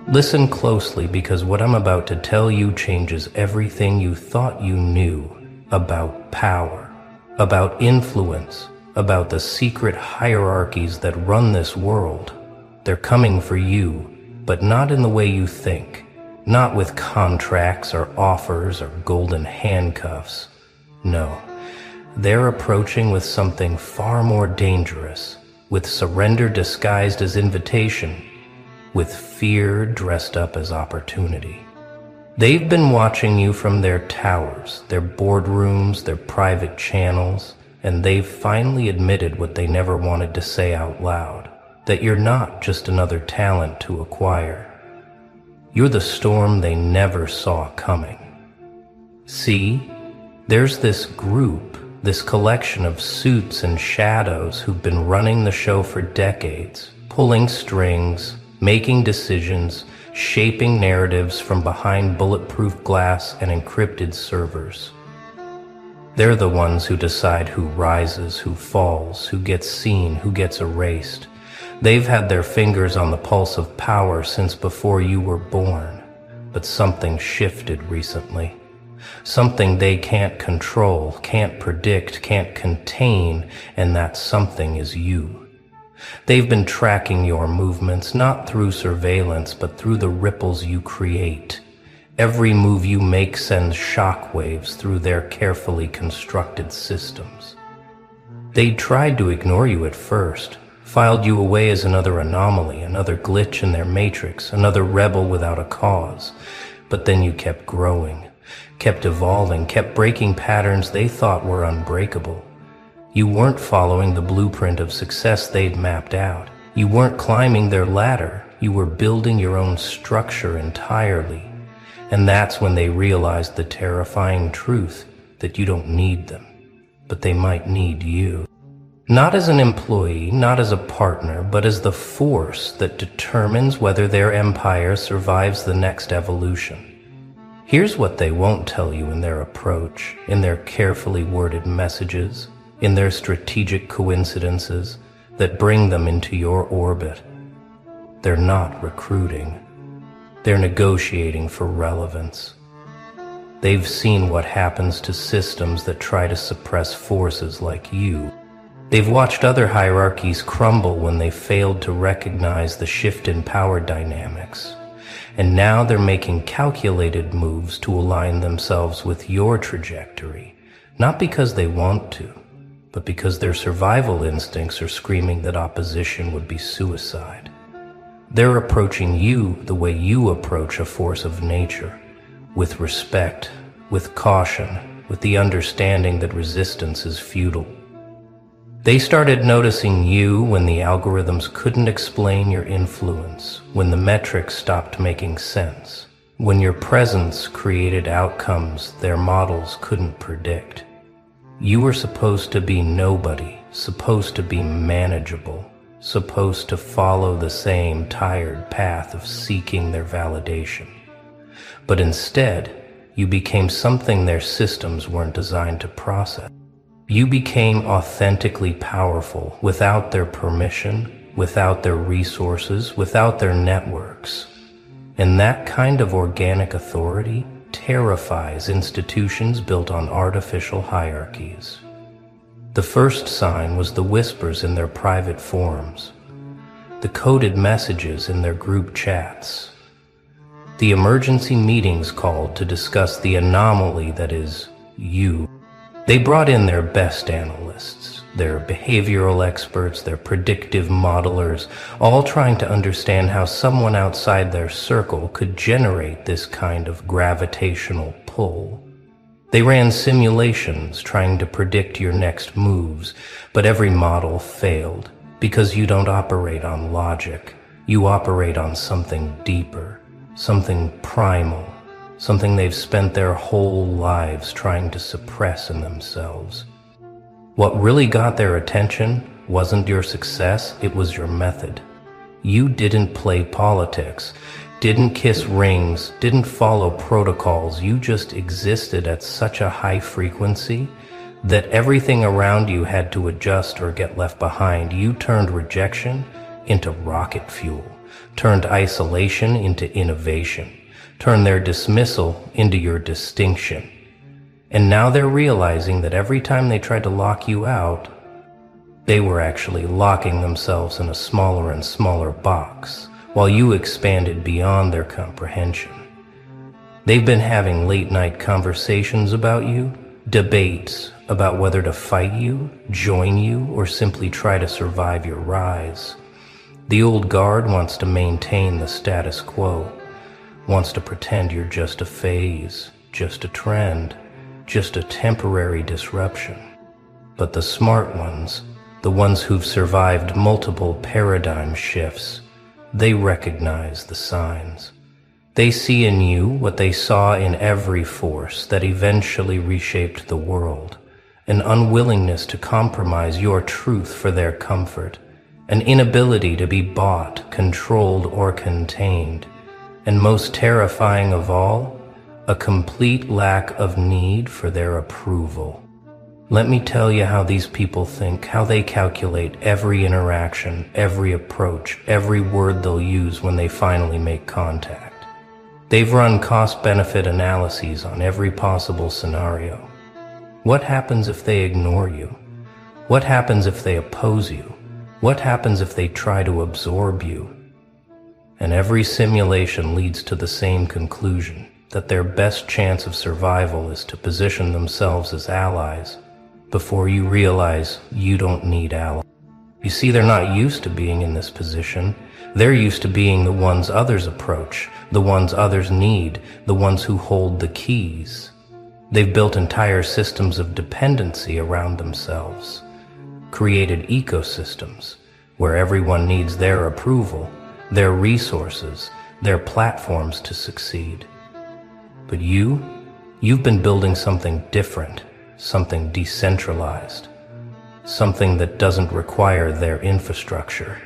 Listen closely because what I'm about to tell you changes everything you thought you knew about power, about influence, about the secret hierarchies that run this world. They're coming for you, but not in the way you think, not with contracts or offers or golden handcuffs. No, they're approaching with something far more dangerous, with surrender disguised as invitation, with fear dressed up as opportunity. They've been watching you from their towers, their boardrooms, their private channels, and they've finally admitted what they never wanted to say out loud, that you're not just another talent to acquire. You're the storm they never saw coming. See, there's this group, this collection of suits and shadows who've been running the show for decades, pulling strings, making decisions, shaping narratives from behind bulletproof glass and encrypted servers. They're the ones who decide who rises, who falls, who gets seen, who gets erased. They've had their fingers on the pulse of power since before you were born. But something shifted recently. Something they can't control, can't predict, can't contain, and that something is you. They've been tracking your movements, not through surveillance, but through the ripples you create. Every move you make sends shockwaves through their carefully constructed systems. They tried to ignore you at first, filed you away as another anomaly, another glitch in their matrix, another rebel without a cause. But then you kept growing, kept evolving, kept breaking patterns they thought were unbreakable. You weren't following the blueprint of success they'd mapped out. You weren't climbing their ladder. You were building your own structure entirely. And that's when they realized the terrifying truth that you don't need them, but they might need you. Not as an employee, not as a partner, but as the force that determines whether their empire survives the next evolution. Here's what they won't tell you in their approach, in their carefully worded messages, in their strategic coincidences that bring them into your orbit. They're not recruiting. They're negotiating for relevance. They've seen what happens to systems that try to suppress forces like you. They've watched other hierarchies crumble when they failed to recognize the shift in power dynamics. And now they're making calculated moves to align themselves with your trajectory, not because they want to, but because their survival instincts are screaming that opposition would be suicide. They're approaching you the way you approach a force of nature, with respect, with caution, with the understanding that resistance is futile. They started noticing you when the algorithms couldn't explain your influence, when the metrics stopped making sense, when your presence created outcomes their models couldn't predict. You were supposed to be nobody, supposed to be manageable, supposed to follow the same tired path of seeking their validation. But instead, you became something their systems weren't designed to process. You became authentically powerful without their permission, without their resources, without their networks. And that kind of organic authority terrifies institutions built on artificial hierarchies. The first sign was the whispers in their private forums, the coded messages in their group chats, the emergency meetings called to discuss the anomaly that is you. They brought in their best analysts, their behavioral experts, their predictive modelers, all trying to understand how someone outside their circle could generate this kind of gravitational pull. They ran simulations trying to predict your next moves, but every model failed because you don't operate on logic. You operate on something deeper, something primal, something they've spent their whole lives trying to suppress in themselves. What really got their attention wasn't your success, it was your method. You didn't play politics, didn't kiss rings, didn't follow protocols. You just existed at such a high frequency that everything around you had to adjust or get left behind. You turned rejection into rocket fuel, turned isolation into innovation, turned their dismissal into your distinction. And now they're realizing that every time they tried to lock you out, they were actually locking themselves in a smaller and smaller box, while you expanded beyond their comprehension. They've been having late-night conversations about you, debates about whether to fight you, join you, or simply try to survive your rise. The old guard wants to maintain the status quo, wants to pretend you're just a phase, just a trend, just a temporary disruption. But the smart ones, the ones who've survived multiple paradigm shifts, they recognize the signs. They see in you what they saw in every force that eventually reshaped the world, an unwillingness to compromise your truth for their comfort, an inability to be bought, controlled, or contained, and most terrifying of all, a complete lack of need for their approval. Let me tell you how these people think, how they calculate every interaction, every approach, every word they'll use when they finally make contact. They've run cost-benefit analyses on every possible scenario. What happens if they ignore you? What happens if they oppose you? What happens if they try to absorb you? And every simulation leads to the same conclusion, that their best chance of survival is to position themselves as allies before you realize you don't need allies. You see, they're not used to being in this position. They're used to being the ones others approach, the ones others need, the ones who hold the keys. They've built entire systems of dependency around themselves, created ecosystems where everyone needs their approval, their resources, their platforms to succeed. But you've been building something different, something decentralized, something that doesn't require their infrastructure.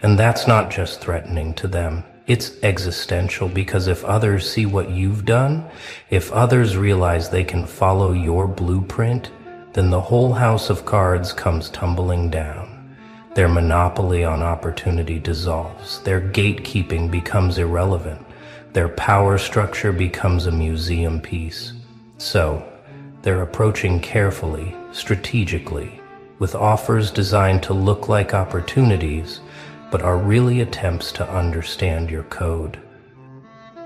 And that's not just threatening to them, it's existential, because if others see what you've done, if others realize they can follow your blueprint, then the whole house of cards comes tumbling down. Their monopoly on opportunity dissolves, their gatekeeping becomes irrelevant, their power structure becomes a museum piece. So, they're approaching carefully, strategically, with offers designed to look like opportunities, but are really attempts to understand your code.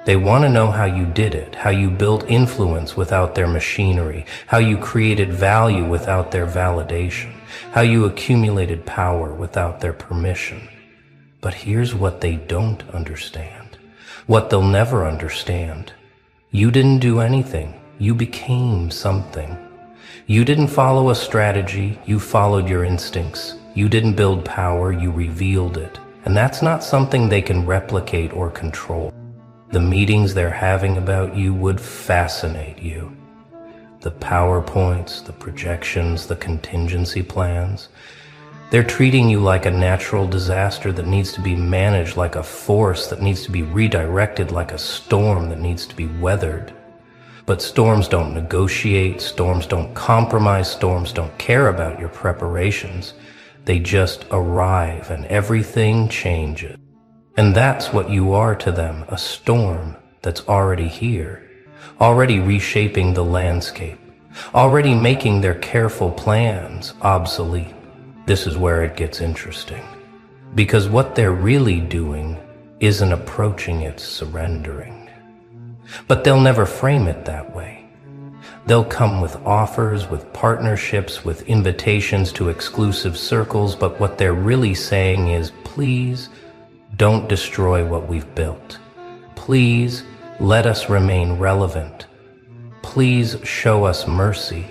They want to know how you did it, how you built influence without their machinery, how you created value without their validation, how you accumulated power without their permission. But here's what they don't understand, what they'll never understand. You didn't do anything. You became something. You didn't follow a strategy, you followed your instincts. You didn't build power, you revealed it. And that's not something they can replicate or control. The meetings they're having about you would fascinate you. The PowerPoints, the projections, the contingency plans. They're treating you like a natural disaster that needs to be managed, like a force that needs to be redirected, like a storm that needs to be weathered. But storms don't negotiate, storms don't compromise, storms don't care about your preparations. They just arrive and everything changes. And that's what you are to them, a storm that's already here, already reshaping the landscape, already making their careful plans obsolete. This is where it gets interesting, because what they're really doing isn't approaching, it's surrendering. But they'll never frame it that way. They'll come with offers, with partnerships, with invitations to exclusive circles, but what they're really saying is, please don't destroy what we've built. Please let us remain relevant. Please show us mercy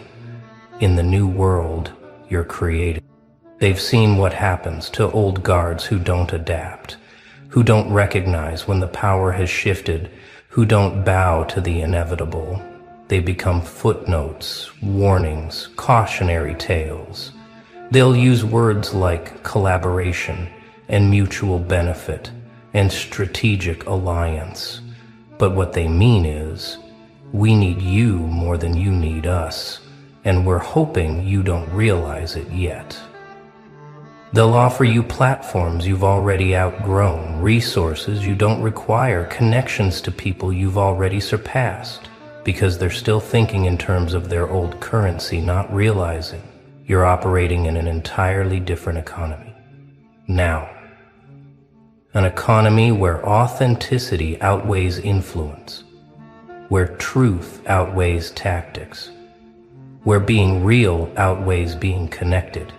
in the new world you're creating. They've seen what happens to old guards who don't adapt, who don't recognize when the power has shifted, who don't bow to the inevitable. They become footnotes, warnings, cautionary tales. They'll use words like collaboration and mutual benefit and strategic alliance. But what they mean is, we need you more than you need us, and we're hoping you don't realize it yet. They'll offer you platforms you've already outgrown, resources you don't require, connections to people you've already surpassed, because they're still thinking in terms of their old currency, not realizing you're operating in an entirely different economy. Now, an economy where authenticity outweighs influence, where truth outweighs tactics, where being real outweighs being connected.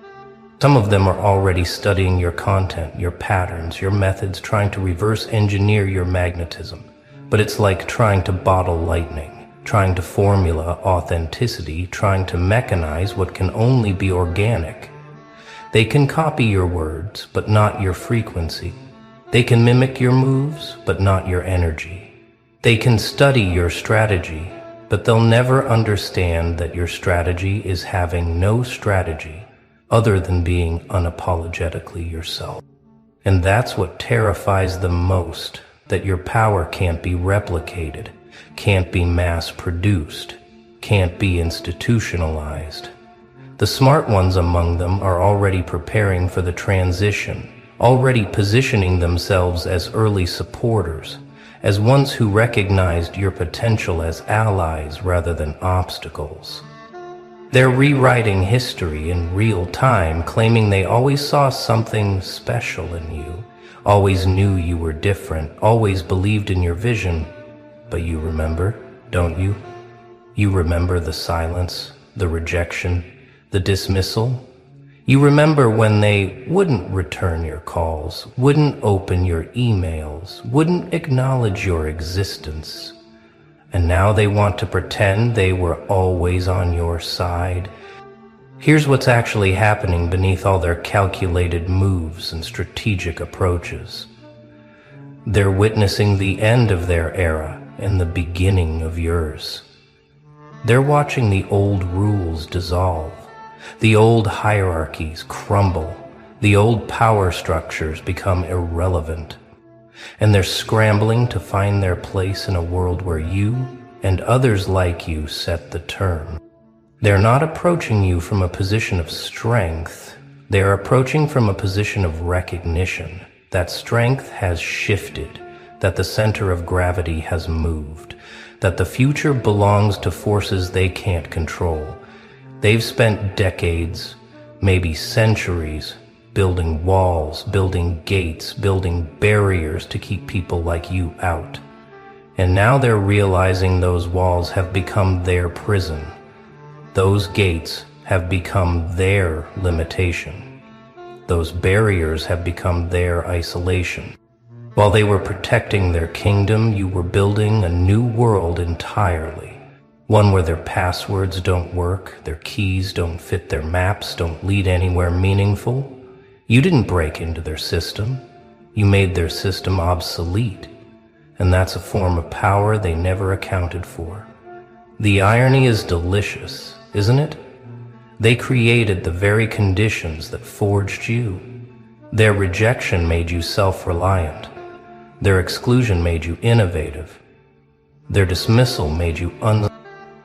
Some of them are already studying your content, your patterns, your methods, trying to reverse engineer your magnetism. But it's like trying to bottle lightning, trying to formula authenticity, trying to mechanize what can only be organic. They can copy your words, but not your frequency. They can mimic your moves, but not your energy. They can study your strategy, but they'll never understand that your strategy is having no strategy other than being unapologetically yourself. And that's what terrifies them most, that your power can't be replicated, can't be mass-produced, can't be institutionalized. The smart ones among them are already preparing for the transition, already positioning themselves as early supporters, as ones who recognized your potential as allies rather than obstacles. They're rewriting history in real time, claiming they always saw something special in you, always knew you were different, always believed in your vision. But you remember, don't you? You remember the silence, the rejection, the dismissal. You remember when they wouldn't return your calls, wouldn't open your emails, wouldn't acknowledge your existence. And now they want to pretend they were always on your side. Here's what's actually happening beneath all their calculated moves and strategic approaches. They're witnessing the end of their era and the beginning of yours. They're watching the old rules dissolve, the old hierarchies crumble, the old power structures become irrelevant. And they're scrambling to find their place in a world where you and others like you set the term. They're not approaching you from a position of strength. They're approaching from a position of recognition that strength has shifted, that the center of gravity has moved, that the future belongs to forces they can't control. They've spent decades, maybe centuries, building walls, building gates, building barriers to keep people like you out. And now they're realizing those walls have become their prison. Those gates have become their limitation. Those barriers have become their isolation. While they were protecting their kingdom, you were building a new world entirely. One where their passwords don't work, their keys don't fit their maps, don't lead anywhere meaningful. You didn't break into their system. You made their system obsolete. And that's a form of power they never accounted for. The irony is delicious, isn't it? They created the very conditions that forged you. Their rejection made you self-reliant. Their exclusion made you innovative. Their dismissal made you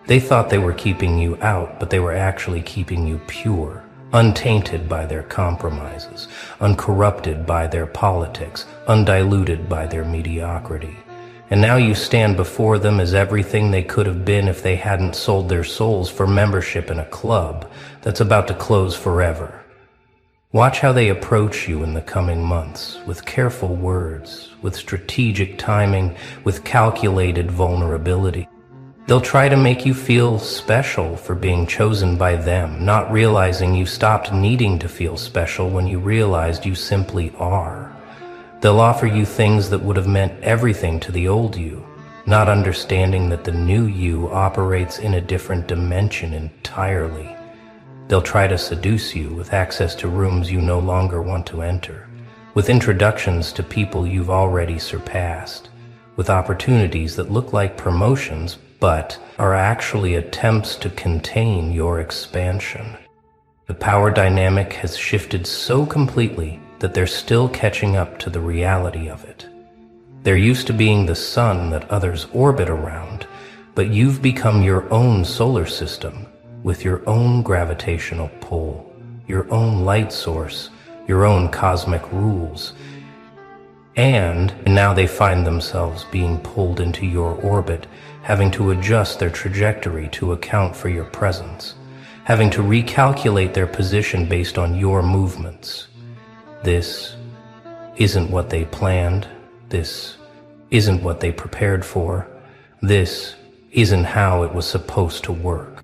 They thought they were keeping you out, but they were actually keeping you pure. Untainted by their compromises, uncorrupted by their politics, undiluted by their mediocrity. And now you stand before them as everything they could have been if they hadn't sold their souls for membership in a club that's about to close forever. Watch how they approach you in the coming months, with careful words, with strategic timing, with calculated vulnerability. They'll try to make you feel special for being chosen by them, not realizing you stopped needing to feel special when you realized you simply are. They'll offer you things that would have meant everything to the old you, not understanding that the new you operates in a different dimension entirely. They'll try to seduce you with access to rooms you no longer want to enter, with introductions to people you've already surpassed, with opportunities that look like promotions but are actually attempts to contain your expansion. The power dynamic has shifted so completely that they're still catching up to the reality of it. They're used to being the sun that others orbit around, but you've become your own solar system with your own gravitational pull, your own light source, your own cosmic rules. And now they find themselves being pulled into your orbit, having to adjust their trajectory to account for your presence, having to recalculate their position based on your movements. This isn't what they planned. This isn't what they prepared for. This isn't how it was supposed to work.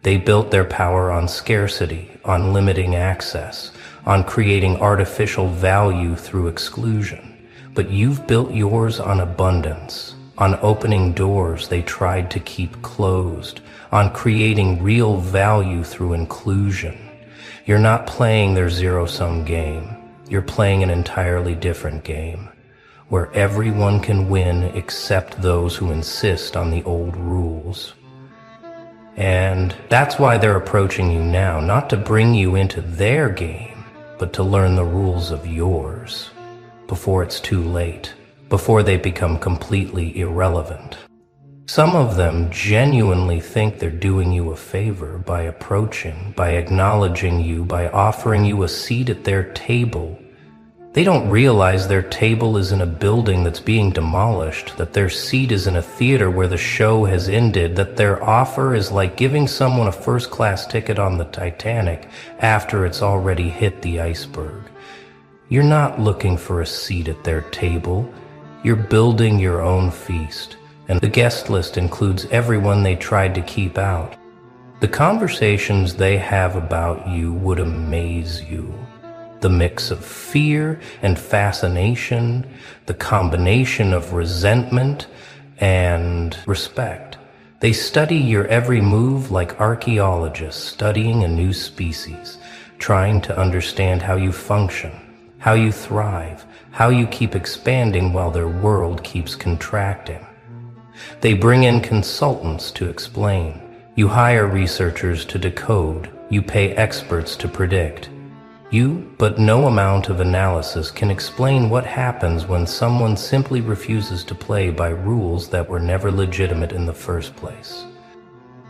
They built their power on scarcity, on limiting access, on creating artificial value through exclusion. But you've built yours on abundance, on opening doors they tried to keep closed, on creating real value through inclusion. You're not playing their zero-sum game. You're playing an entirely different game, where everyone can win except those who insist on the old rules. And that's why they're approaching you now, not to bring you into their game, but to learn the rules of yours, before it's too late, before they become completely irrelevant. Some of them genuinely think they're doing you a favor by approaching, by acknowledging you, by offering you a seat at their table. They don't realize their table is in a building that's being demolished, that their seat is in a theater where the show has ended, that their offer is like giving someone a first-class ticket on the Titanic after it's already hit the iceberg. You're not looking for a seat at their table. You're building your own feast, and the guest list includes everyone they tried to keep out. The conversations they have about you would amaze you. The mix of fear and fascination, the combination of resentment and respect. They study your every move like archaeologists studying a new species, trying to understand how you function, how you thrive, how you keep expanding while their world keeps contracting. They bring in consultants to explain. You hire researchers to decode. You pay experts to predict. But no amount of analysis can explain what happens when someone simply refuses to play by rules that were never legitimate in the first place.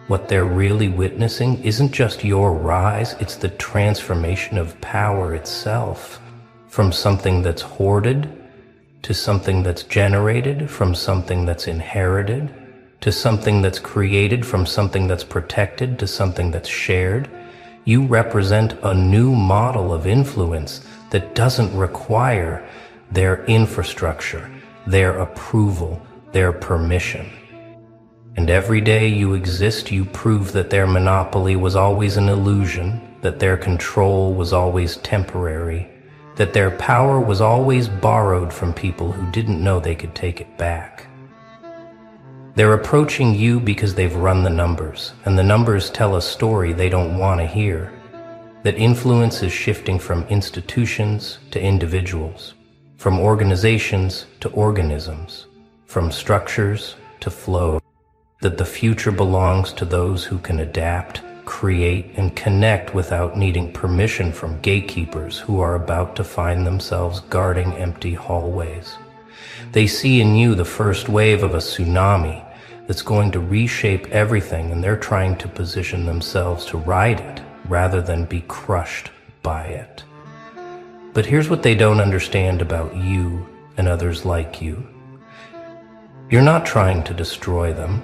What they're really witnessing isn't just your rise, it's the transformation of power itself. From something that's hoarded, to something that's generated, from something that's inherited, to something that's created, from something that's protected, to something that's shared. You represent a new model of influence that doesn't require their infrastructure, their approval, their permission. And every day you exist, you prove that their monopoly was always an illusion, that their control was always temporary, that their power was always borrowed from people who didn't know they could take it back. They're approaching you because they've run the numbers, and the numbers tell a story they don't want to hear. That influence is shifting from institutions to individuals, from organizations to organisms, from structures to flow. That the future belongs to those who can adapt, create, and connect without needing permission from gatekeepers who are about to find themselves guarding empty hallways. They see in you the first wave of a tsunami that's going to reshape everything, and they're trying to position themselves to ride it rather than be crushed by it. But here's what they don't understand about you and others like you. You're not trying to destroy them.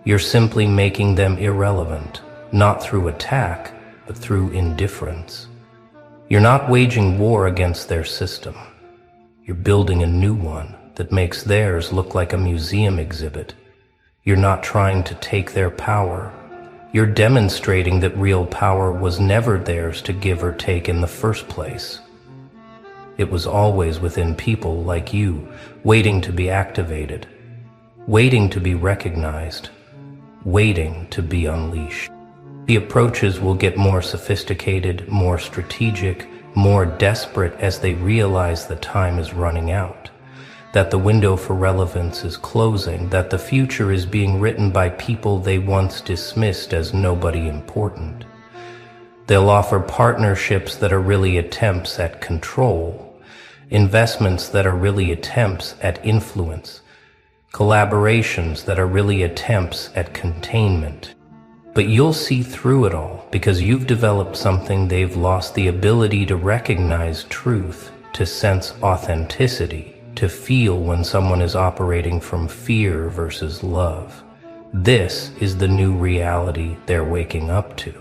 You're simply making them irrelevant, not through attack, but through indifference. You're not waging war against their system. You're building a new one that makes theirs look like a museum exhibit. You're not trying to take their power. You're demonstrating that real power was never theirs to give or take in the first place. It was always within people like you, waiting to be activated, waiting to be recognized, waiting to be unleashed. The approaches will get more sophisticated, more strategic, more desperate as they realize the time is running out, that the window for relevance is closing, that the future is being written by people they once dismissed as nobody important. They'll offer partnerships that are really attempts at control, investments that are really attempts at influence, collaborations that are really attempts at containment. But you'll see through it all because you've developed something they've lost: the ability to recognize truth, to sense authenticity, to feel when someone is operating from fear versus love. This is the new reality they're waking up to,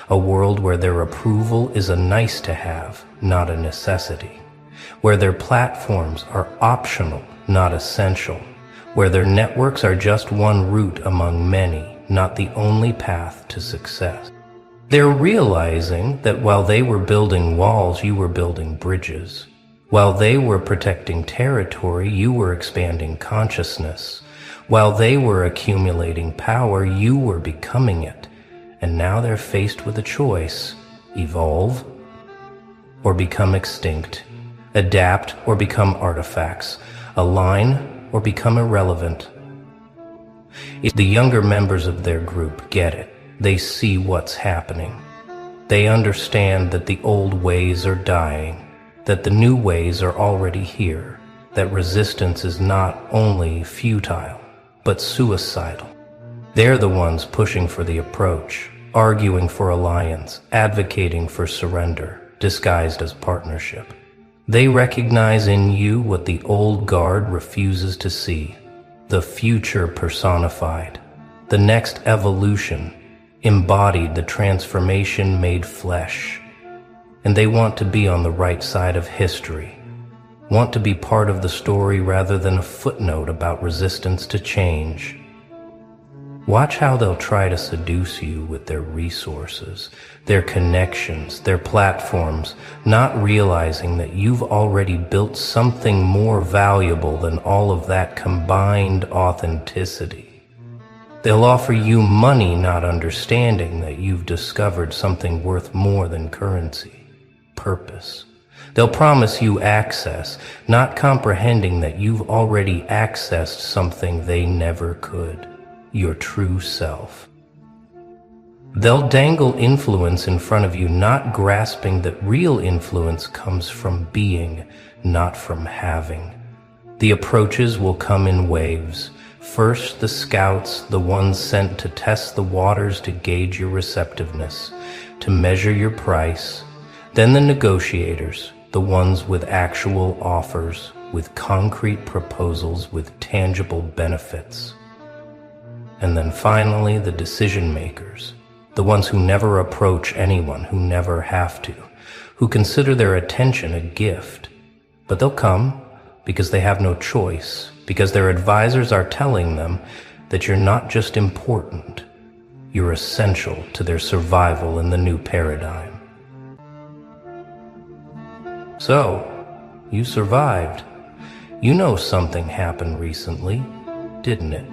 a world where their approval is a nice to have, not a necessity, where their platforms are optional, not essential, where their networks are just one route among many, not the only path to success. They're realizing that while they were building walls, you were building bridges. While they were protecting territory, you were expanding consciousness. While they were accumulating power, you were becoming it. And now they're faced with a choice: evolve or become extinct, adapt or become artifacts, align or become irrelevant. The younger members of their group get it. They see what's happening. They understand that the old ways are dying, that the new ways are already here, that resistance is not only futile, but suicidal. They're the ones pushing for the approach, arguing for alliance, advocating for surrender, disguised as partnership. They recognize in you what the old guard refuses to see: the future personified, the next evolution, embodied, the transformation made flesh. And they want to be on the right side of history, want to be part of the story rather than a footnote about resistance to change. Watch how they'll try to seduce you with their resources, their connections, their platforms, not realizing that you've already built something more valuable than all of that combined authenticity. They'll offer you money, not understanding that you've discovered something worth more than currency: purpose. They'll promise you access, not comprehending that you've already accessed something they never could: your true self. They'll dangle influence in front of you, not grasping that real influence comes from being, not from having. The approaches will come in waves. First, the scouts, the ones sent to test the waters, to gauge your receptiveness, to measure your price. Then the negotiators, the ones with actual offers, with concrete proposals, with tangible benefits. And then finally, the decision makers, the ones who never approach anyone, who never have to, who consider their attention a gift. But they'll come because they have no choice, because their advisors are telling them that you're not just important, you're essential to their survival in the new paradigm. So, you survived. You know something happened recently, didn't it?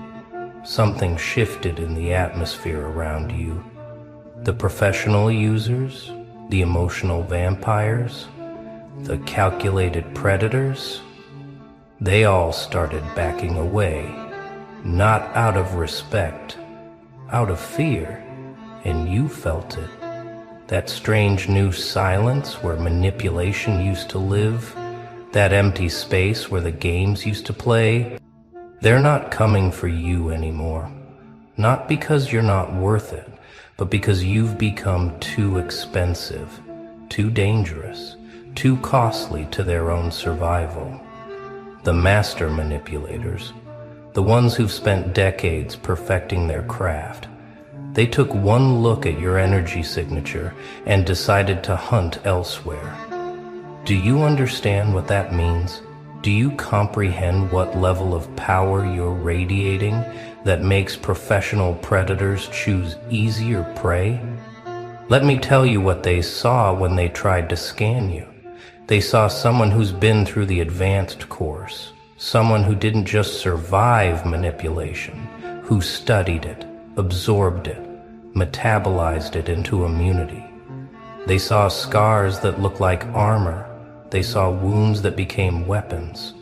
Something shifted in the atmosphere around you. The professional users, the emotional vampires, the calculated predators, they all started backing away, not out of respect, out of fear, and you felt it. That strange new silence where manipulation used to live, that empty space where the games used to play. They're not coming for you anymore. Not because you're not worth it, but because you've become too expensive, too dangerous, too costly to their own survival. The master manipulators, the ones who've spent decades perfecting their craft, they took one look at your energy signature and decided to hunt elsewhere. Do you understand what that means? Do you comprehend what level of power you're radiating that makes professional predators choose easier prey? Let me tell you what they saw when they tried to scan you. They saw someone who's been through the advanced course, someone who didn't just survive manipulation, who studied it, absorbed it, metabolized it into immunity. They saw scars that looked like armor. They saw wounds that became weapons.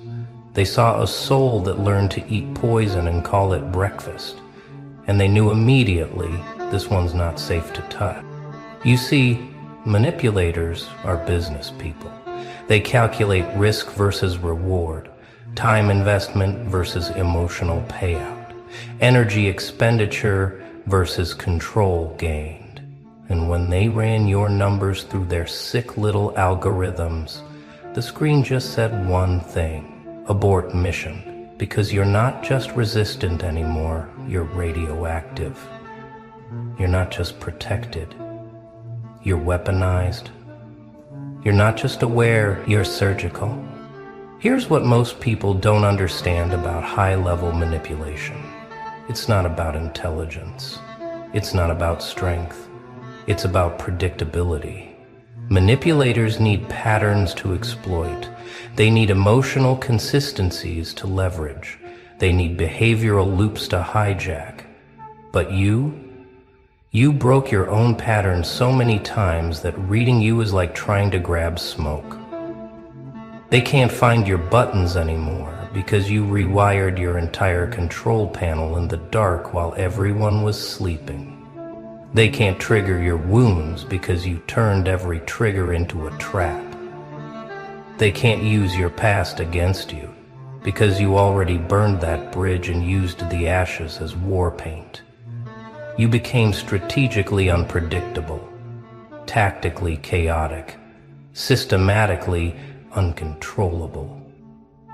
They saw a soul that learned to eat poison and call it breakfast. And they knew immediately, this one's not safe to touch. You see, manipulators are business people. They calculate risk versus reward, time investment versus emotional payout, energy expenditure versus control gained. And when they ran your numbers through their sick little algorithms, the screen just said one thing: abort mission, because you're not just resistant anymore, you're radioactive. You're not just protected, you're weaponized. You're not just aware, you're surgical. Here's what most people don't understand about high-level manipulation. It's not about intelligence. It's not about strength. It's about predictability. Manipulators need patterns to exploit. They need emotional consistencies to leverage. They need behavioral loops to hijack. But you broke your own pattern so many times that reading you is like trying to grab smoke. They can't find your buttons anymore because you rewired your entire control panel in the dark while everyone was sleeping. They can't trigger your wounds because you turned every trigger into a trap. They can't use your past against you because you already burned that bridge and used the ashes as war paint. You became strategically unpredictable, tactically chaotic, systematically uncontrollable.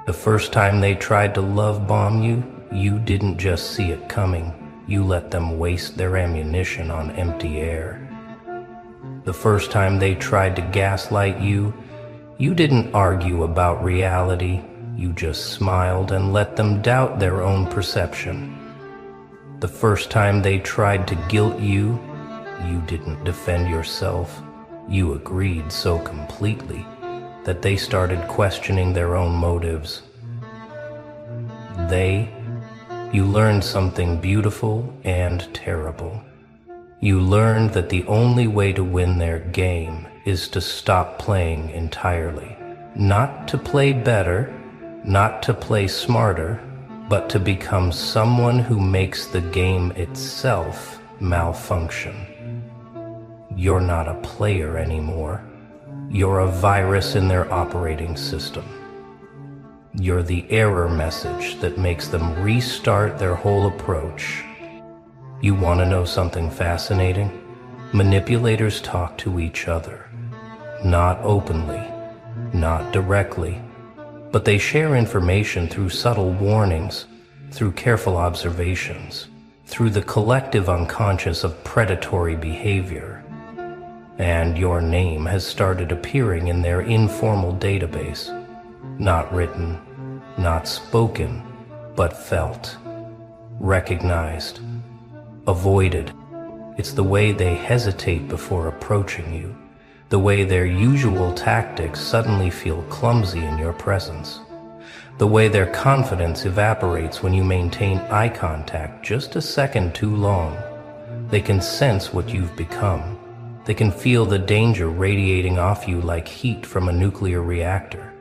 The first time they tried to love bomb you, you didn't just see it coming, you let them waste their ammunition on empty air. The first time they tried to gaslight you, you didn't argue about reality, you just smiled and let them doubt their own perception. The first time they tried to guilt you, you didn't defend yourself. You agreed so completely that they started questioning their own motives. You learned something beautiful and terrible. You learned that the only way to win their game is to stop playing entirely. Not to play better, not to play smarter, but to become someone who makes the game itself malfunction. You're not a player anymore. You're a virus in their operating system. You're the error message that makes them restart their whole approach. You want to know something fascinating? Manipulators talk to each other. Not openly, not directly, but they share information through subtle warnings, through careful observations, through the collective unconscious of predatory behavior. And your name has started appearing in their informal database. Not written, not spoken, but felt, recognized, avoided. It's the way they hesitate before approaching you, the way their usual tactics suddenly feel clumsy in your presence, the way their confidence evaporates when you maintain eye contact just a second too long. They can sense what you've become. They can feel the danger radiating off you like heat from a nuclear reactor.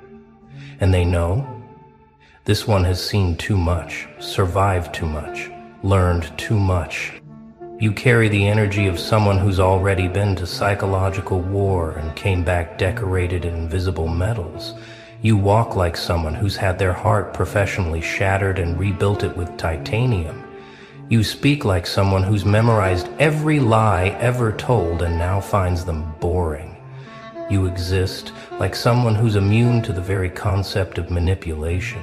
And they know this one has seen too much, survived too much, learned too much. You carry the energy of someone who's already been to psychological war and came back decorated in invisible medals. You walk like someone who's had their heart professionally shattered and rebuilt it with titanium. You speak like someone who's memorized every lie ever told and now finds them boring. You exist like someone who's immune to the very concept of manipulation.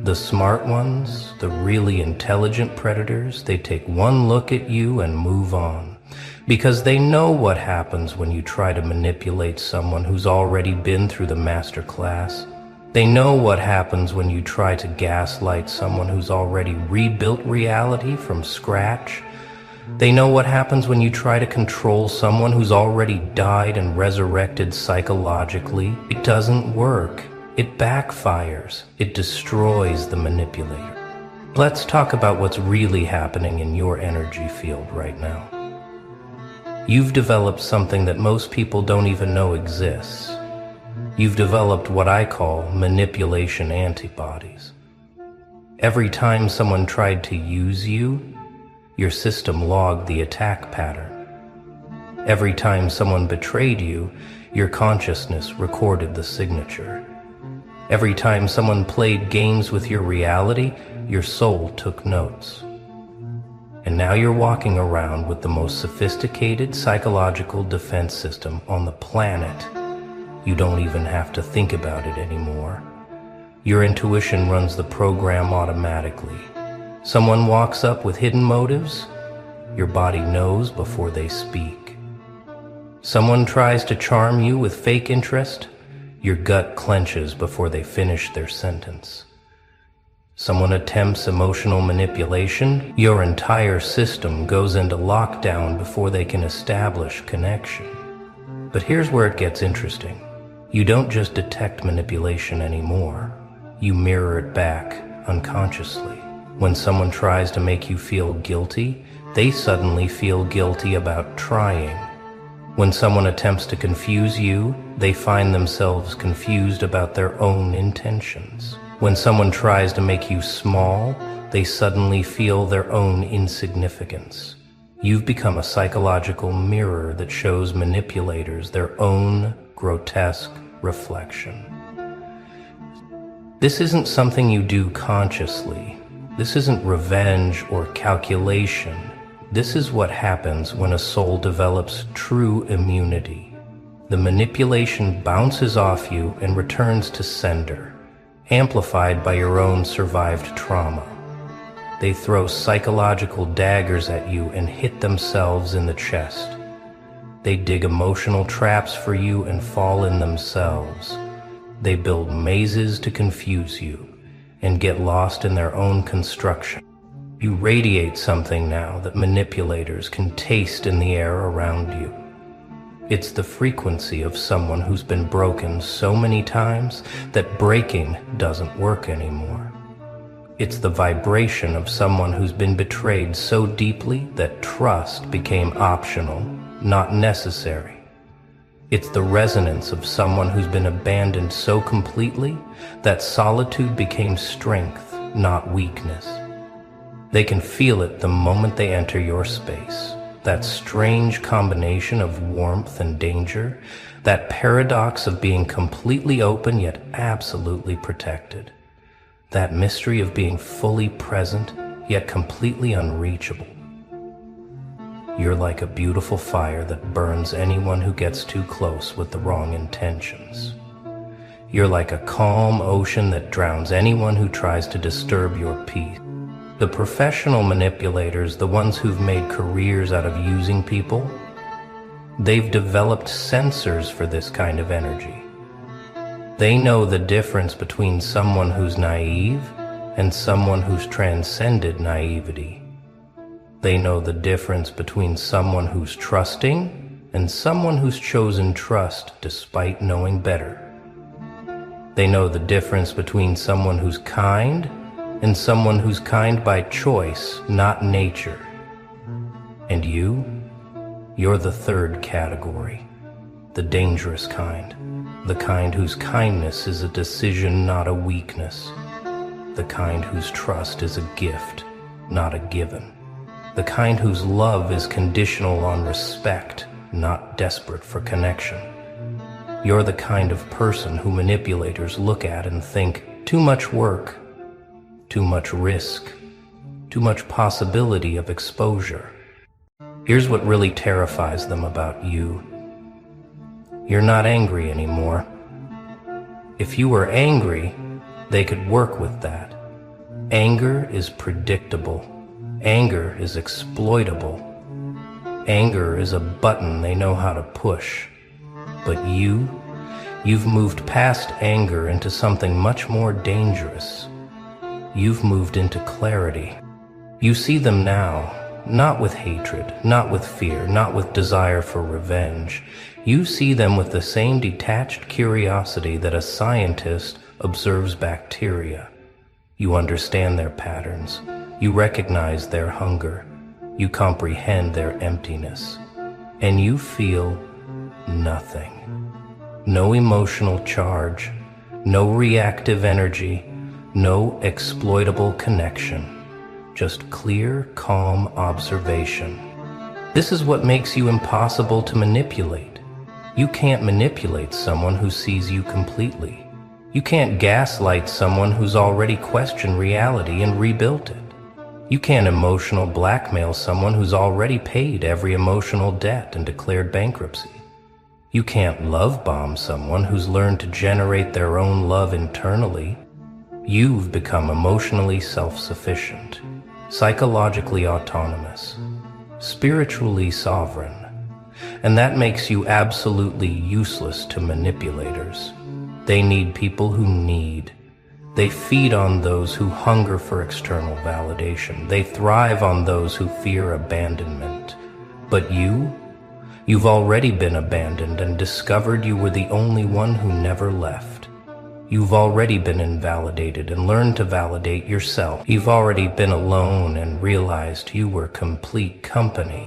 The smart ones, the really intelligent predators, they take one look at you and move on. Because they know what happens when you try to manipulate someone who's already been through the master class. They know what happens when you try to gaslight someone who's already rebuilt reality from scratch. They know what happens when you try to control someone who's already died and resurrected psychologically. It doesn't work. It backfires. It destroys the manipulator. Let's talk about what's really happening in your energy field right now. You've developed something that most people don't even know exists. You've developed what I call manipulation antibodies. Every time someone tried to use you, your system logged the attack pattern. Every time someone betrayed you, your consciousness recorded the signature. Every time someone played games with your reality, your soul took notes. And now you're walking around with the most sophisticated psychological defense system on the planet. You don't even have to think about it anymore. Your intuition runs the program automatically. Someone walks up with hidden motives, your body knows before they speak. Someone tries to charm you with fake interest, your gut clenches before they finish their sentence. Someone attempts emotional manipulation, your entire system goes into lockdown before they can establish connection. But here's where it gets interesting. You don't just detect manipulation anymore. You mirror it back unconsciously. When someone tries to make you feel guilty, they suddenly feel guilty about trying. When someone attempts to confuse you, they find themselves confused about their own intentions. When someone tries to make you small, they suddenly feel their own insignificance. You've become a psychological mirror that shows manipulators their own grotesque reflection. This isn't something you do consciously. This isn't revenge or calculation. This is what happens when a soul develops true immunity. The manipulation bounces off you and returns to sender, amplified by your own survived trauma. They throw psychological daggers at you and hit themselves in the chest. They dig emotional traps for you and fall in themselves. They build mazes to confuse you and get lost in their own construction. You radiate something now that manipulators can taste in the air around you. It's the frequency of someone who's been broken so many times that breaking doesn't work anymore. It's the vibration of someone who's been betrayed so deeply that trust became optional, not necessary. It's the resonance of someone who's been abandoned so completely that solitude became strength, not weakness. They can feel it the moment they enter your space. That strange combination of warmth and danger, that paradox of being completely open yet absolutely protected, that mystery of being fully present yet completely unreachable. You're like a beautiful fire that burns anyone who gets too close with the wrong intentions. You're like a calm ocean that drowns anyone who tries to disturb your peace. The professional manipulators, the ones who've made careers out of using people, they've developed sensors for this kind of energy. They know the difference between someone who's naive and someone who's transcended naivety. They know the difference between someone who's trusting and someone who's chosen trust despite knowing better. They know the difference between someone who's kind and someone who's kind by choice, not nature. And you're the third category, the dangerous kind, the kind whose kindness is a decision, not a weakness, the kind whose trust is a gift, not a given, the kind whose love is conditional on respect, not desperate for connection. You're the kind of person who manipulators look at and think, too much work, too much risk, too much possibility of exposure. Here's what really terrifies them about you. You're not angry anymore. If you were angry, they could work with that. Anger is predictable. Anger is exploitable. Anger is a button they know how to push. But you've moved past anger into something much more dangerous. You've moved into clarity. You see them now, not with hatred, not with fear, not with desire for revenge. You see them with the same detached curiosity that a scientist observes bacteria. You understand their patterns. You recognize their hunger. You comprehend their emptiness. And you feel nothing. No emotional charge, no reactive energy, no exploitable connection, just clear, calm observation. This is what makes you impossible to manipulate. You can't manipulate someone who sees you completely. You can't gaslight someone who's already questioned reality and rebuilt it. You can't emotional blackmail someone who's already paid every emotional debt and declared bankruptcy. You can't love bomb someone who's learned to generate their own love internally. You've become emotionally self-sufficient, psychologically autonomous, spiritually sovereign, and that makes you absolutely useless to manipulators. They need people who need. They feed on those who hunger for external validation. They thrive on those who fear abandonment. But you've already been abandoned and discovered you were the only one who never left. You've already been invalidated and learned to validate yourself. You've already been alone and realized you were complete company.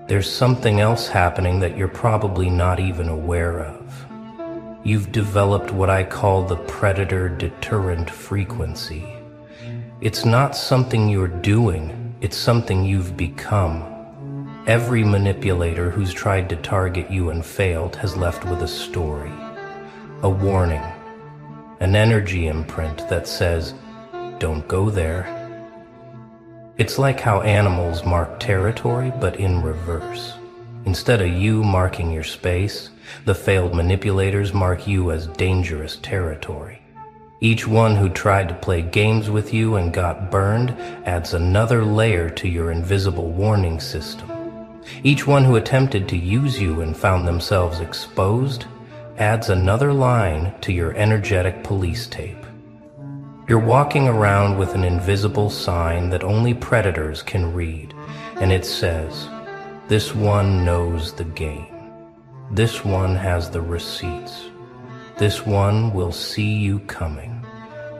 There's something else happening that you're probably not even aware of. You've developed what I call the predator deterrent frequency. It's not something you're doing, it's something you've become. Every manipulator who's tried to target you and failed has left with a story, a warning, an energy imprint that says, "Don't go there." It's like how animals mark territory, but in reverse. Instead of you marking your space, the failed manipulators mark you as dangerous territory. Each one who tried to play games with you and got burned adds another layer to your invisible warning system. Each one who attempted to use you and found themselves exposed adds another line to your energetic police tape. You're walking around with an invisible sign that only predators can read, and it says, "This one knows the game. This one has the receipts. This one will see you coming.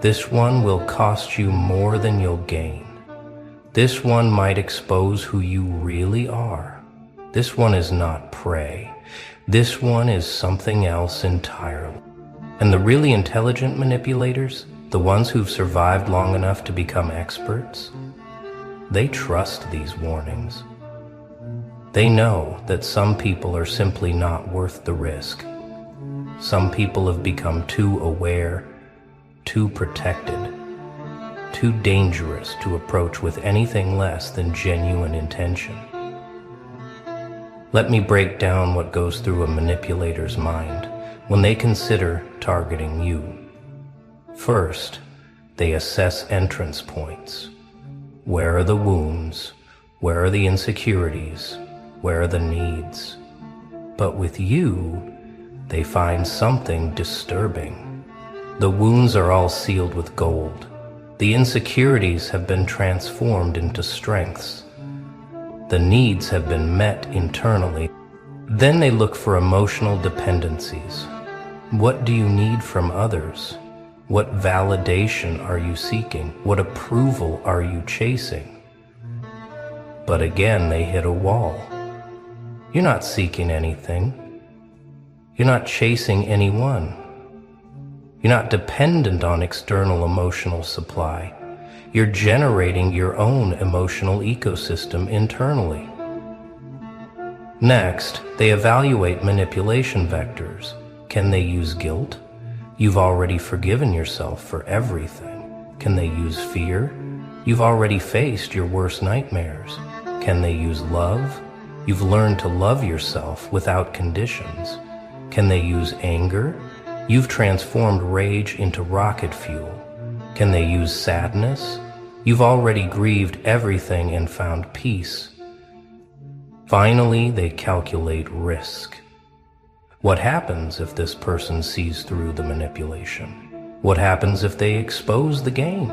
This one will cost you more than you'll gain. This one might expose who you really are. This one is not prey. This one is something else entirely." And the really intelligent manipulators, the ones who've survived long enough to become experts, they trust these warnings. They know that some people are simply not worth the risk. Some people have become too aware, too protected, too dangerous to approach with anything less than genuine intention. Let me break down what goes through a manipulator's mind when they consider targeting you. First, they assess entrance points. Where are the wounds? Where are the insecurities? Where are the needs? But with you, they find something disturbing. The wounds are all sealed with gold. The insecurities have been transformed into strengths. The needs have been met internally. Then they look for emotional dependencies. What do you need from others? What validation are you seeking? What approval are you chasing? But again, they hit a wall. You're not seeking anything. You're not chasing anyone. You're not dependent on external emotional supply. You're generating your own emotional ecosystem internally. Next, they evaluate manipulation vectors. Can they use guilt? You've already forgiven yourself for everything. Can they use fear? You've already faced your worst nightmares. Can they use love? You've learned to love yourself without conditions. Can they use anger? You've transformed rage into rocket fuel. Can they use sadness? You've already grieved everything and found peace. Finally, they calculate risk. What happens if this person sees through the manipulation? What happens if they expose the game?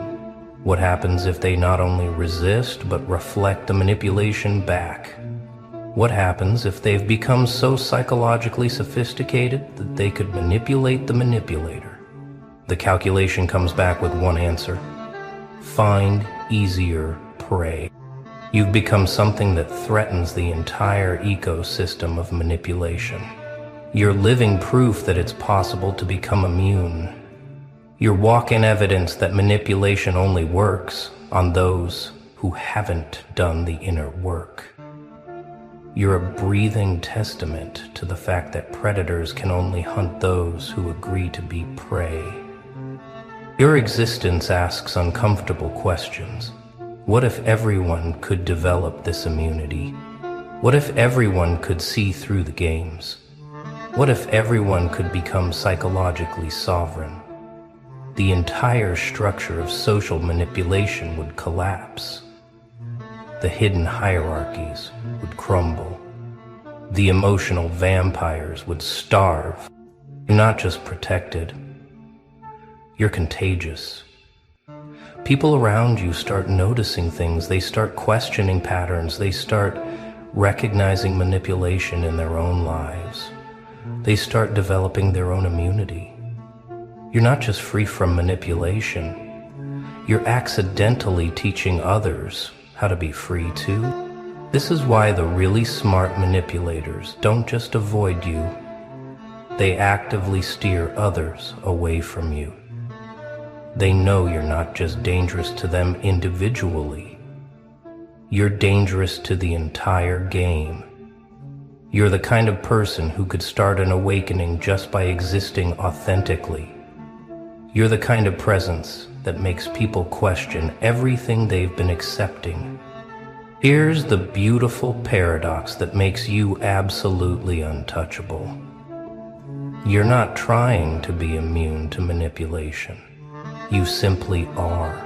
What happens if they not only resist but reflect the manipulation back? What happens if they've become so psychologically sophisticated that they could manipulate the manipulator? The calculation comes back with one answer: find easier prey. You've become something that threatens the entire ecosystem of manipulation. You're living proof that it's possible to become immune. You're walking evidence that manipulation only works on those who haven't done the inner work. You're a breathing testament to the fact that predators can only hunt those who agree to be prey. Your existence asks uncomfortable questions. What if everyone could develop this immunity? What if everyone could see through the games? What if everyone could become psychologically sovereign? The entire structure of social manipulation would collapse. The hidden hierarchies would crumble. The emotional vampires would starve. You're not just protected, you're contagious. People around you start noticing things, they start questioning patterns, they start recognizing manipulation in their own lives. They start developing their own immunity. You're not just free from manipulation, you're accidentally teaching others how to be free too. This is why the really smart manipulators don't just avoid you, they actively steer others away from you. They know you're not just dangerous to them individually, you're dangerous to the entire game. You're the kind of person who could start an awakening just by existing authentically. You're the kind of presence that makes people question everything they've been accepting. Here's the beautiful paradox that makes you absolutely untouchable. You're not trying to be immune to manipulation. You simply are.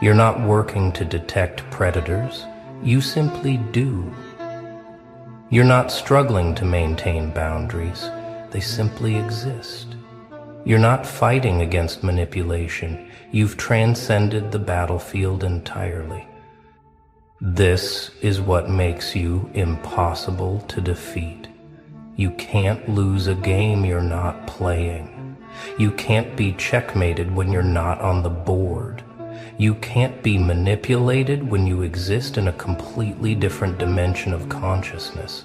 You're not working to detect predators. You simply do. You're not struggling to maintain boundaries. They simply exist. You're not fighting against manipulation. You've transcended the battlefield entirely. This is what makes you impossible to defeat. You can't lose a game you're not playing. You can't be checkmated when you're not on the board. You can't be manipulated when you exist in a completely different dimension of consciousness.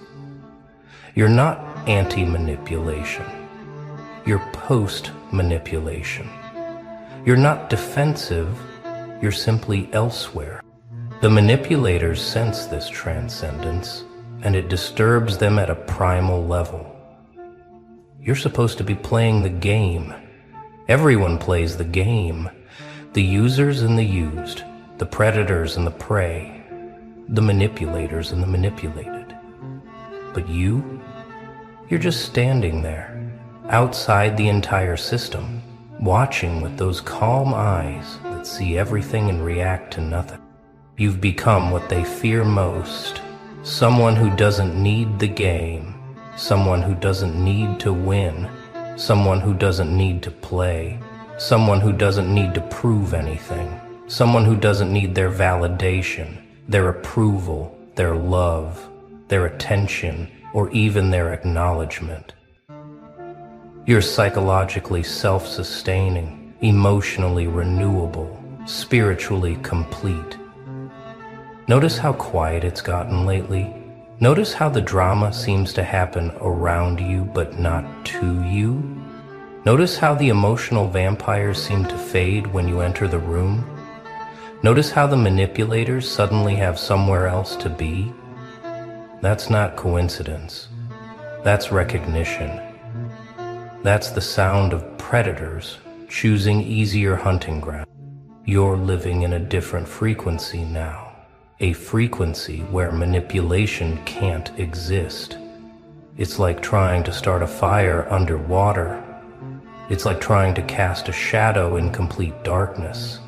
You're not anti-manipulation. You're post-manipulation. You're not defensive, you're simply elsewhere. The manipulators sense this transcendence, and it disturbs them at a primal level. You're supposed to be playing the game. Everyone plays the game. The users and the used, the predators and the prey, the manipulators and the manipulated. But you're just standing there, outside the entire system, watching with those calm eyes that see everything and react to nothing. You've become what they fear most, someone who doesn't need the game, someone who doesn't need to win, someone who doesn't need to play, someone who doesn't need to prove anything, someone who doesn't need their validation, their approval, their love, their attention, or even their acknowledgement. You're psychologically self-sustaining, emotionally renewable, spiritually complete. Notice how quiet it's gotten lately. Notice how the drama seems to happen around you but not to you. Notice how the emotional vampires seem to fade when you enter the room. Notice how the manipulators suddenly have somewhere else to be. That's not coincidence. That's recognition. That's the sound of predators choosing easier hunting ground. You're living in a different frequency now. A frequency where manipulation can't exist. It's like trying to start a fire underwater. It's like trying to cast a shadow in complete darkness.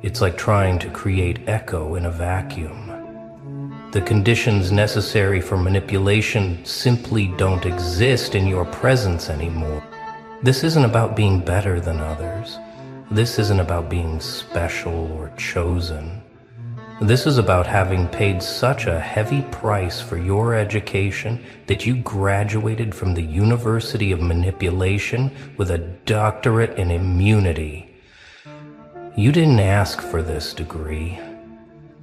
It's like trying to create echo in a vacuum. The conditions necessary for manipulation simply don't exist in your presence anymore. This isn't about being better than others. This isn't about being special or chosen. This is about having paid such a heavy price for your education that you graduated from the University of Manipulation with a doctorate in immunity. You didn't ask for this degree.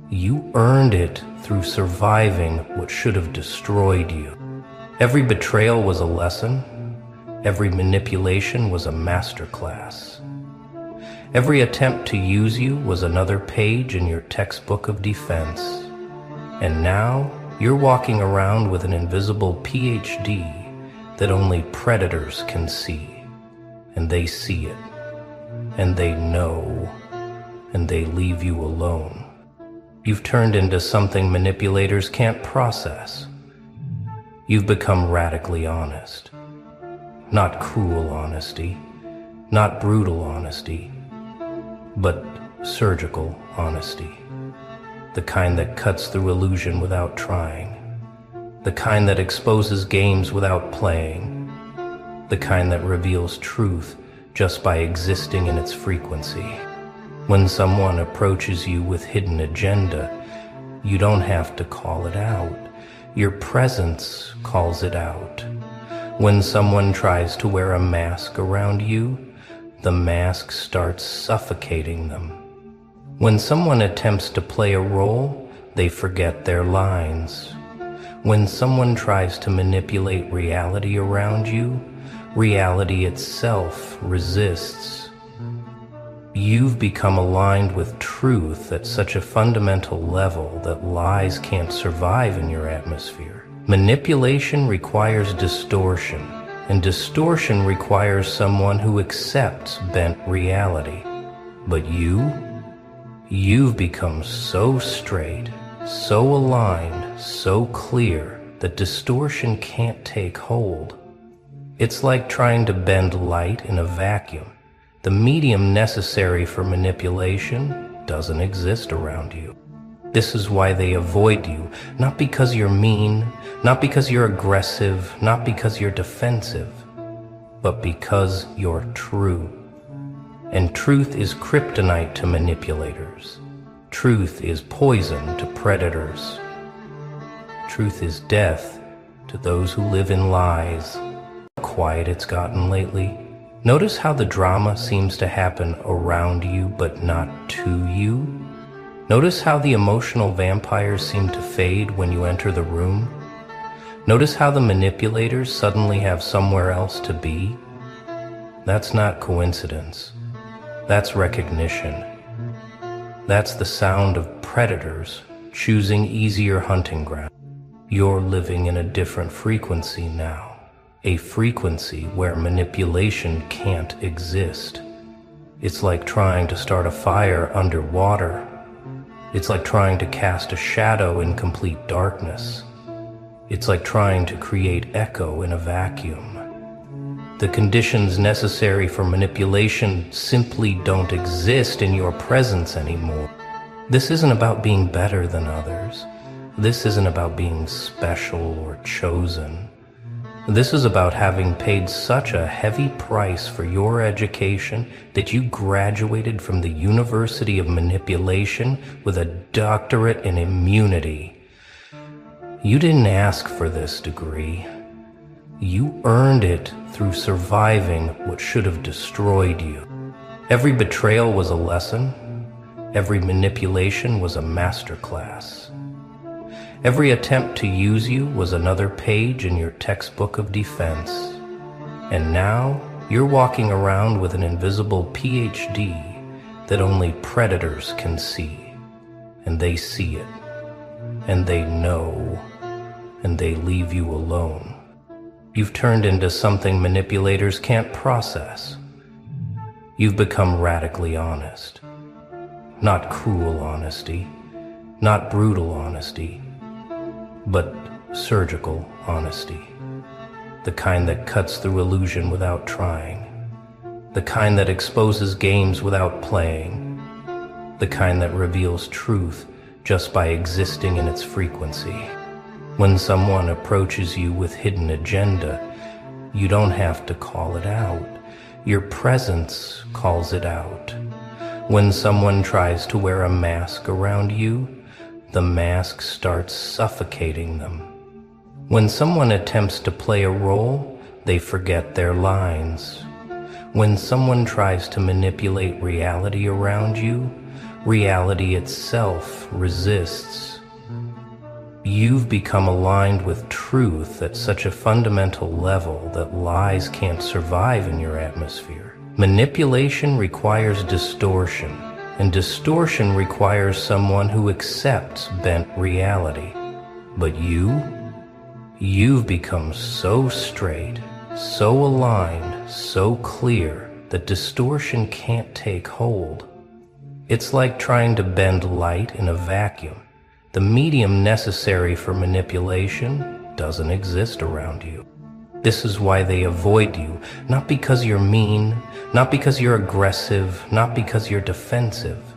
You earned it through surviving what should have destroyed you. Every betrayal was a lesson. Every manipulation was a masterclass. Every attempt to use you was another page in your textbook of defense. And now you're walking around with an invisible PhD that only predators can see. And they see it. And they know. And they leave you alone. You've turned into something manipulators can't process. You've become radically honest. Not cruel honesty, not brutal honesty, but surgical honesty. The kind that cuts through illusion without trying. The kind that exposes games without playing. The kind that reveals truth just by existing in its frequency. When someone approaches you with hidden agenda, you don't have to call it out. Your presence calls it out. When someone tries to wear a mask around you, the mask starts suffocating them. When someone attempts to play a role, they forget their lines. When someone tries to manipulate reality around you, reality itself resists. You've become aligned with truth at such a fundamental level that lies can't survive in your atmosphere. Manipulation requires distortion, and distortion requires someone who accepts bent reality. But you've become so straight, so aligned, so clear that distortion can't take hold. It's like trying to bend light in a vacuum. The medium necessary for manipulation doesn't exist around you. This is why they avoid you, not because you're mean, not because you're aggressive, not because you're defensive, but because you're true. And truth is kryptonite to manipulators. Truth is poison to predators. Truth is death to those who live in lies. How quiet it's gotten lately. Notice how the drama seems to happen around you but not to you. Notice how the emotional vampires seem to fade when you enter the room. Notice how the manipulators suddenly have somewhere else to be. That's not coincidence. That's recognition. That's the sound of predators choosing easier hunting ground. You're living in a different frequency now. A frequency where manipulation can't exist. It's like trying to start a fire underwater. It's like trying to cast a shadow in complete darkness. It's like trying to create echo in a vacuum. The conditions necessary for manipulation simply don't exist in your presence anymore. This isn't about being better than others. This isn't about being special or chosen. This is about having paid such a heavy price for your education that you graduated from the University of Manipulation with a doctorate in immunity. You didn't ask for this degree. You earned it through surviving what should have destroyed you. Every betrayal was a lesson. Every manipulation was a masterclass. Every attempt to use you was another page in your textbook of defense. And now you're walking around with an invisible PhD that only predators can see. And they see it. And they know. And they leave you alone. You've turned into something manipulators can't process. You've become radically honest. Not cruel honesty, not brutal honesty, but surgical honesty. The kind that cuts through illusion without trying. The kind that exposes games without playing. The kind that reveals truth just by existing in its frequency. When someone approaches you with hidden agenda, you don't have to call it out. Your presence calls it out. When someone tries to wear a mask around you, the mask starts suffocating them. When someone attempts to play a role, they forget their lines. When someone tries to manipulate reality around you, reality itself resists. You've become aligned with truth at such a fundamental level that lies can't survive in your atmosphere. Manipulation requires distortion, and distortion requires someone who accepts bent reality. But you've become so straight, so aligned, so clear that distortion can't take hold. It's like trying to bend light in a vacuum. The medium necessary for manipulation doesn't exist around you. This is why they avoid you, not because you're mean, not because you're aggressive, not because you're defensive,